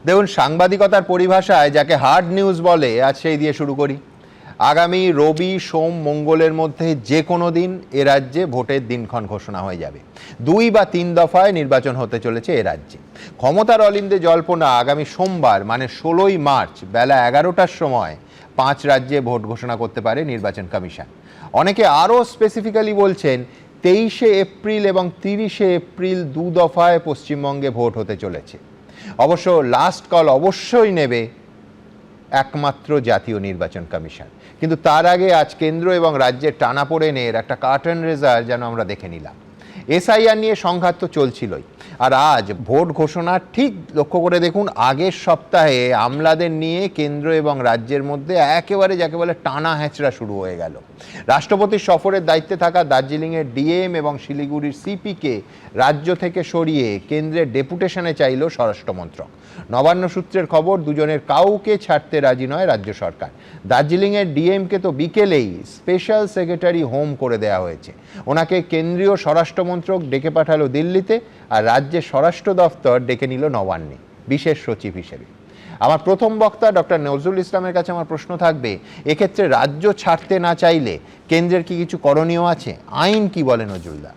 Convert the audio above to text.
দেখুন, সাংবাদিকতার পরিভাষায় যাকে হার্ড নিউজ বলে, আজ সেই দিয়ে শুরু করি। আগামী রবি, সোম, মঙ্গলের মধ্যে যে কোনো দিন এ রাজ্যে ভোটের দিনক্ষণ ঘোষণা হয়ে যাবে। 2 বা 3 দফায় নির্বাচন হতে চলেছে এ রাজ্যে। ক্ষমতার অলিন্দে জল্পনা আগামী সোমবার মানে 16ই মার্চ বেলা 11টার সময় 5 রাজ্যে ভোট ঘোষণা করতে পারে নির্বাচন কমিশন। অনেকে আরও স্পেসিফিক্যালি বলছেন 23শে এপ্রিল এবং 30শে এপ্রিল 2 দফায় পশ্চিমবঙ্গে ভোট হতে চলেছে। অবশ্য লাস্ট কল অবশ্যই নেবে একমাত্র জাতীয় নির্বাচন কমিশন। কিন্তু তার আগে আজ কেন্দ্র এবং রাজ্যের টানাপোড়েনের একটা কার্টেন রেজাল্ট যেন আমরা দেখে নিলাম। এসআইআর নিয়ে সংঘাত তো চলছিলই, আর আজ ভোট ঘোষণা ঠিক লক্ষ্য করে দেখুন, আগের সপ্তাহে আমলাদের নিয়ে কেন্দ্র এবং রাজ্যের মধ্যে একেবারে যাকে বলে টানা হ্যাচড়া শুরু হয়ে গেল। রাষ্ট্রপতির সফরের দায়িত্বে থাকা দার্জিলিংয়ের ডিএম এবং শিলিগুড়ির সিপিকে রাজ্য থেকে সরিয়ে কেন্দ্রের ডেপুটেশনে চাইল স্বরাষ্ট্রমন্ত্রক। নবান্ন সূত্রের খবর, দুজনের কাউকে ছাড়তে রাজি নয় রাজ্য সরকার। দার্জিলিংয়ের ডিএমকে তো বিকেলেই স্পেশাল সেক্রেটারি হোম করে দেওয়া হয়েছে। ওনাকে কেন্দ্রীয় স্বরাষ্ট্রমন্ত্রক ডেকে পাঠালো দিল্লিতে, আর রাজ্যের স্বরাষ্ট্র দফতর ডেকে নিল নবান্নে বিশেষ সচিব হিসেবে। আমার প্রথম বক্তা ডক্টর নজরুল ইসলামের কাছে আমার প্রশ্ন থাকবে, এক্ষেত্রে রাজ্য ছাড়তে না চাইলে কেন্দ্রের কি কিছু করণীয় আছে? আইন কি বলে নজরুলদা?